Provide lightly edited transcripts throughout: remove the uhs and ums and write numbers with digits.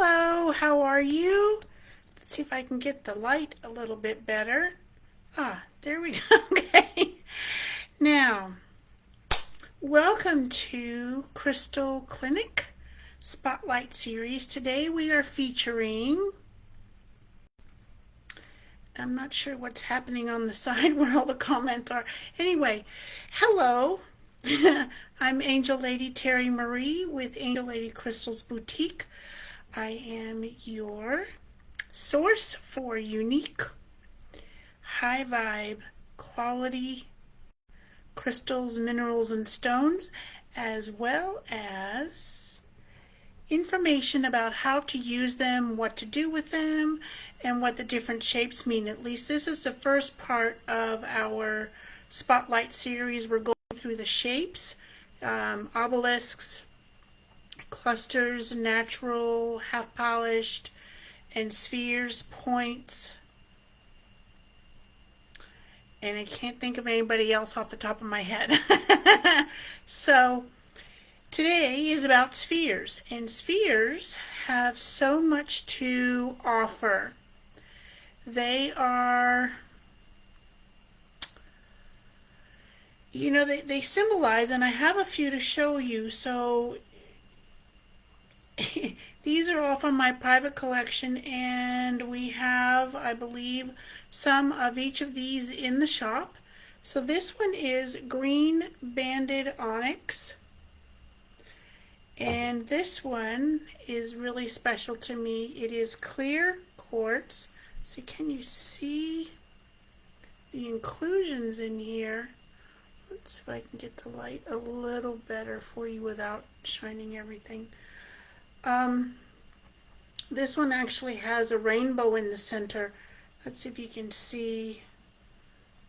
Hello, how are you? Let's see if I can get the light a little bit better. There we go. Okay. Now, welcome to Crystal Clinic Spotlight Series. Today we are featuring, I'm not sure what's happening on the side where all the comments are. Anyway, hello. I'm Angel Lady Terry Marie with Angel Lady Crystals Boutique. I am your source for unique, high vibe, quality crystals, minerals, and stones, as well as information about how to use them, what to do with them, and what the different shapes mean. At least this is the first part of our Spotlight series. We're going through the shapes, obelisks, clusters, natural, half polished, and spheres, points, and I can't think of anybody else off the top of my head. So today is about spheres, and spheres have so much to offer. They are, they symbolize, and I have a few to show you. So these are all from my private collection, and we have, I believe, some of each of these in the shop. So this one is green banded onyx, and this one is really special to me. It is clear quartz. So can you see the inclusions in here? Let's see if I can get the light a little better for you without shining everything. This one actually has a rainbow in the center. Let's see if you can see.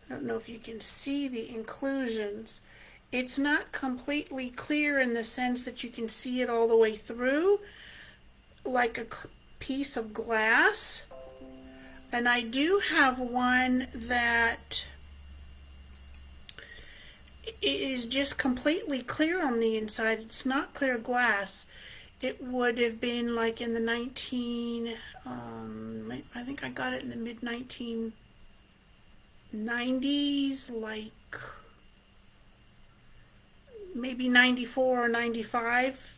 I don't know if you can see the inclusions. It's not completely clear in the sense that you can see it all the way through, like a piece of glass. And I do have one that is just completely clear on the inside. It's not clear glass. It would have been like in the I think I got it in the mid 1990s, like maybe 94 or 95,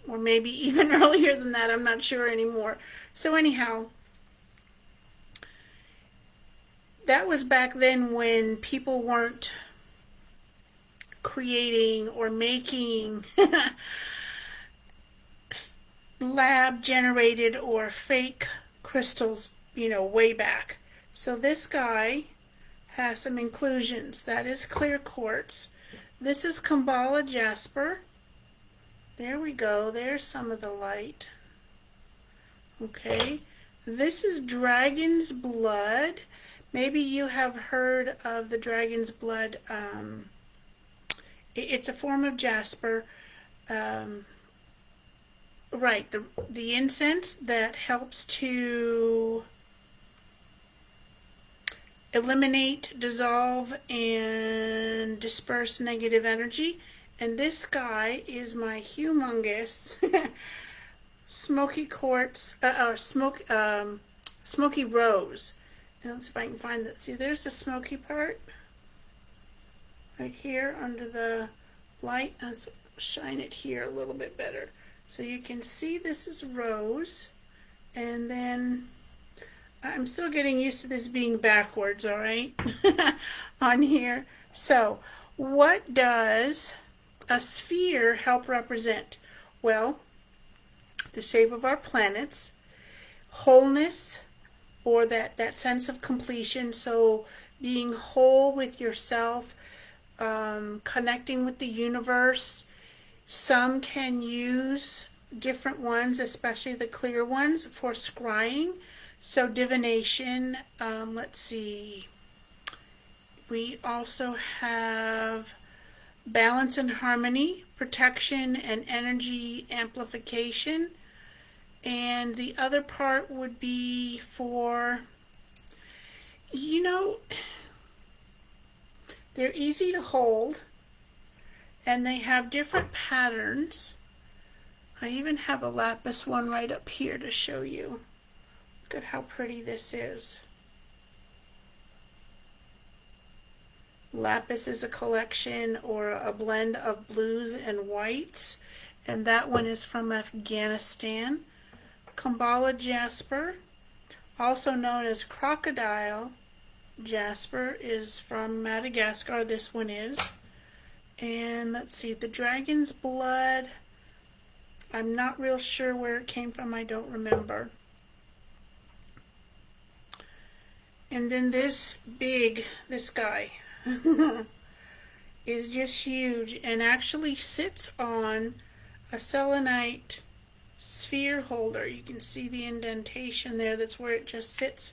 or maybe even earlier than that. I'm not sure anymore. So anyhow, that was back then when people weren't creating or making lab generated or fake crystals, way back. So this guy has some inclusions. That is clear quartz. This is Kambala jasper. There we go. There's some of the light. Okay. This is dragon's blood. Maybe you have heard of the dragon's blood. It's a form of jasper. Right, the incense that helps to eliminate, dissolve, and disperse negative energy. And this guy is my humongous smoky quartz, smoky rose. And let's see if I can find that. See, there's the smoky part right here under the light. Let's shine it here a little bit better. So you can see this is rose, and then I'm still getting used to this being backwards, all right, on here. So what does a sphere help represent? Well, the shape of our planets, wholeness, or that sense of completion, so being whole with yourself, connecting with the universe. Some can use different ones, especially the clear ones, for scrying. So divination, let's see. We also have balance and harmony, protection and energy amplification. And the other part would be for, they're easy to hold, and they have different patterns. I even have a lapis one right up here to show you. Look at how pretty this is. Lapis is a collection or a blend of blues and whites, and that one is from Afghanistan. Kambala jasper, also known as crocodile jasper, is from Madagascar. This one is. And let's see, the dragon's blood, I'm not real sure where it came from. I don't remember. And then this guy is just huge and actually sits on a selenite sphere holder. You can see the indentation there. That's where it just sits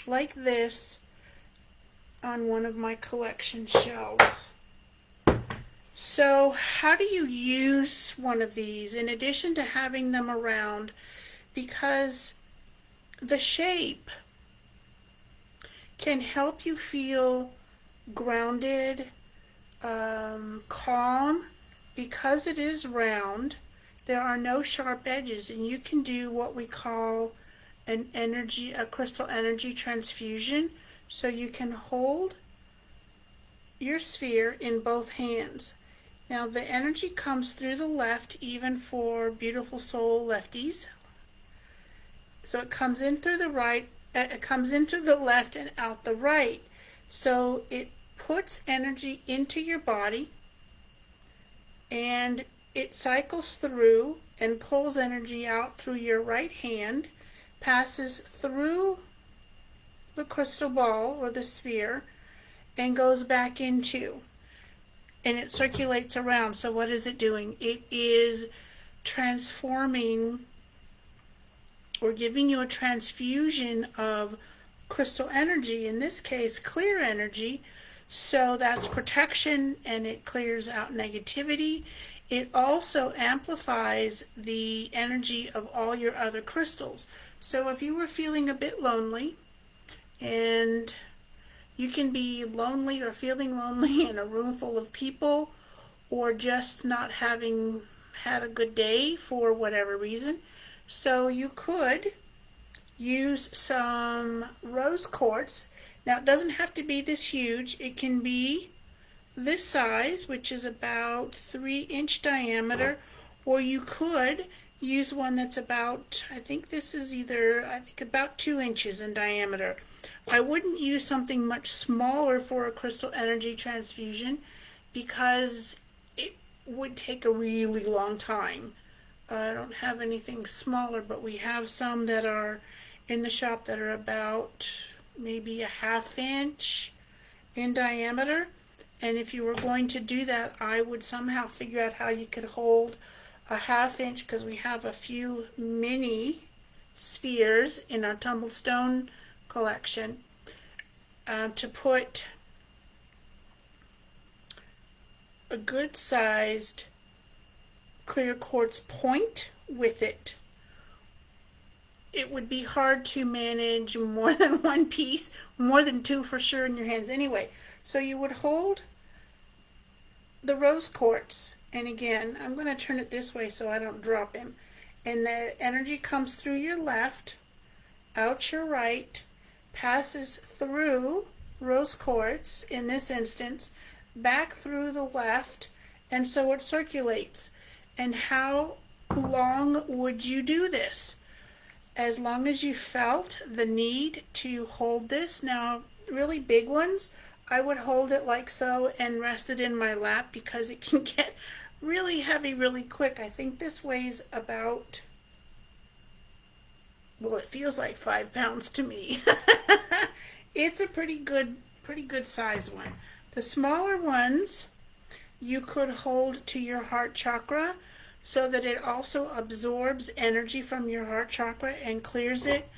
like this on one of my collection shelves. So how do you use one of these in addition to having them around? Because the shape can help you feel grounded, calm. Because it is round, there are no sharp edges, and you can do what we call a crystal energy transfusion. So you can hold your sphere in both hands. Now the energy comes through the left, even for beautiful soul lefties. So it comes in through the right, it comes in through the left and out the right. So it puts energy into your body, and it cycles through and pulls energy out through your right hand, passes through the crystal ball or the sphere, and goes back into, and it circulates around. So what is it doing? It is transforming or giving you a transfusion of crystal energy, in this case clear energy. So that's protection, and it clears out negativity. It also amplifies the energy of all your other crystals. So if you were feeling a bit lonely, and you can be lonely or feeling lonely in a room full of people, or just not having had a good day for whatever reason, so you could use some rose quartz. Now it doesn't have to be this huge. It can be this size, which is about 3-inch diameter, or you could use one that's about, I think this is about 2 inches in diameter. I wouldn't use something much smaller for a crystal energy transfusion because it would take a really long time. I don't have anything smaller, but we have some that are in the shop that are about maybe a 1/2 inch in diameter. And if you were going to do that, I would somehow figure out how you could hold a 1/2 inch, because we have a few mini spheres in our tumblestone collection, to put a good sized clear quartz point with it. It would be hard to manage more than one piece, more than two for sure, in your hands anyway. So you would hold the rose quartz, and again, I'm going to turn it this way so I don't drop him, and the energy comes through your left, out your right, passes through rose quartz in this instance, back through the left, and so it circulates. And how long would you do this? As long as you felt the need to hold this. Now, really big ones, I would hold it like so and rest it in my lap, because it can get really heavy really quick. I think this weighs about, well, it feels like 5 pounds to me. It's a pretty good size one. The smaller ones you could hold to your heart chakra, so that it also absorbs energy from your heart chakra and clears it,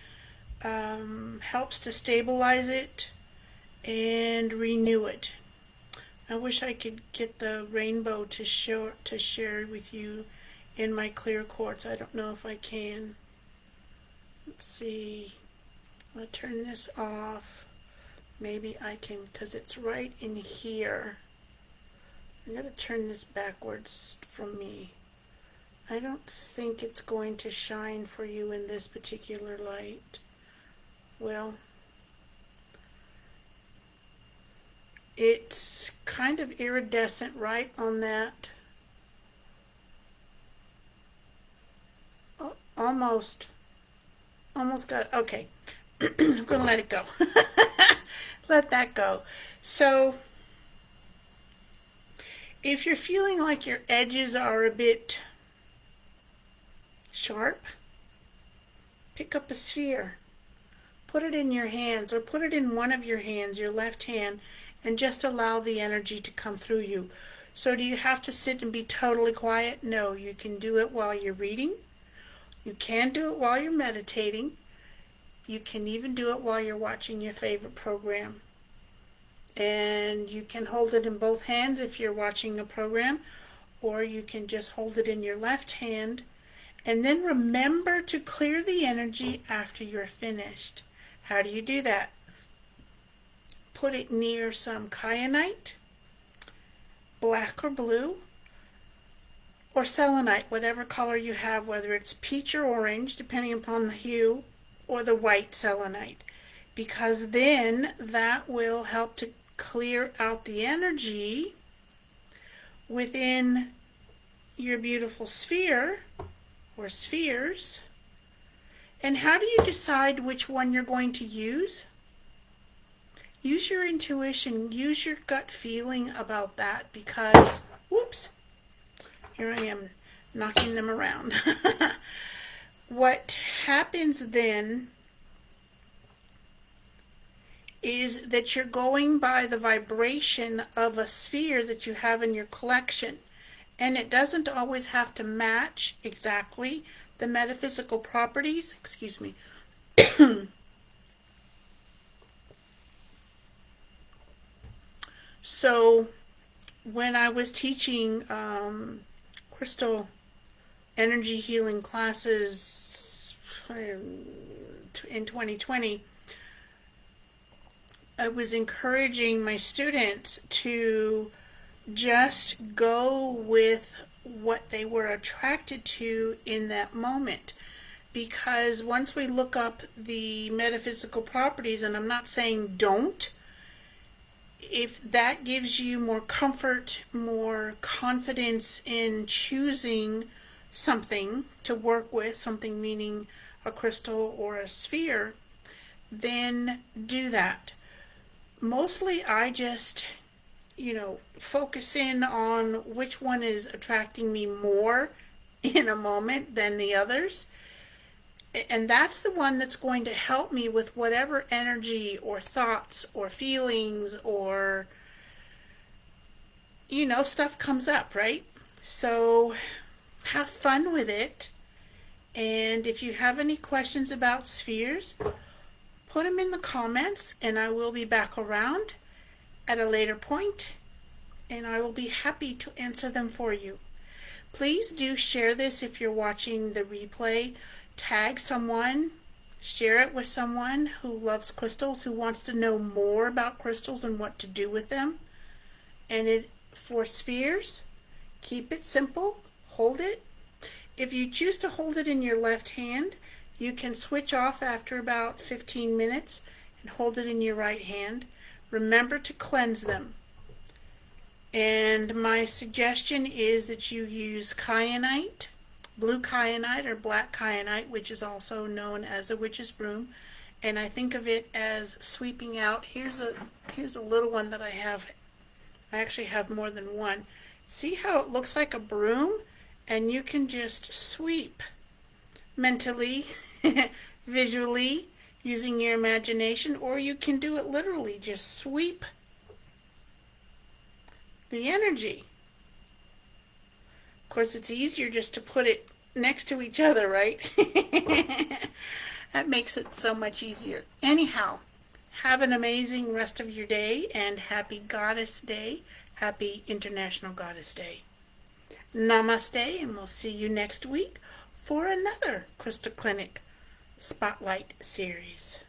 helps to stabilize it and renew it. I wish I could get the rainbow to share with you in my clear quartz. I don't know if I can. Let's see. I'll turn this off. Maybe I can, because it's right in here. I'm going to turn this backwards from me. I don't think it's going to shine for you in this particular light. Well, it's kind of iridescent right on that. Oh, almost got it. Okay. I'm going to let it go. Let that go. So, if you're feeling like your edges are a bit sharp, pick up a sphere. Put it in your hands, or put it in one of your hands, your left hand, and just allow the energy to come through you. So do you have to sit and be totally quiet? No, you can do it while you're reading. You can do it while you're meditating. You can even do it while you're watching your favorite program. And you can hold it in both hands if you're watching a program, or you can just hold it in your left hand. And then remember to clear the energy after you're finished. How do you do that? Put it near some kyanite, black or blue, or selenite, whatever color you have, whether it's peach or orange, depending upon the hue, or the white selenite, because then that will help to clear out the energy within your beautiful sphere or spheres. And how do you decide which one you're going to use? Use your intuition, use your gut feeling about that, because, whoops, here I am knocking them around. What happens then is that you're going by the vibration of a sphere that you have in your collection. And it doesn't always have to match exactly the metaphysical properties. Excuse me. So when I was teaching crystal energy healing classes in 2020, I was encouraging my students to just go with what they were attracted to in that moment. Because once we look up the metaphysical properties, and I'm not saying don't, if that gives you more comfort, more confidence in choosing something to work with, something meaning a crystal or a sphere, then do that. Mostly I just, focus in on which one is attracting me more in a moment than the others. And that's the one that's going to help me with whatever energy or thoughts or feelings or, stuff comes up, right? So have fun with it. And if you have any questions about spheres, put them in the comments, and I will be back around at a later point, and I will be happy to answer them for you. Please do share this if you're watching the replay. Tag someone, share it with someone who loves crystals, who wants to know more about crystals and what to do with them. And for spheres, keep it simple, hold it. If you choose to hold it in your left hand, you can switch off after about 15 minutes and hold it in your right hand. Remember to cleanse them. And my suggestion is that you use kyanite, blue kyanite or black kyanite, which is also known as a witch's broom. And I think of it as sweeping out. Here's a little one that I have. I actually have more than one. See how it looks like a broom? And you can just sweep mentally, visually, using your imagination, or you can do it literally. Just sweep the energy. Of course, it's easier just to put it next to each other, right? That makes it so much easier. Anyhow, have an amazing rest of your day, and happy Goddess Day. Happy International Goddess Day. Namaste, and we'll see you next week for another Crystal Clinic Spotlight series.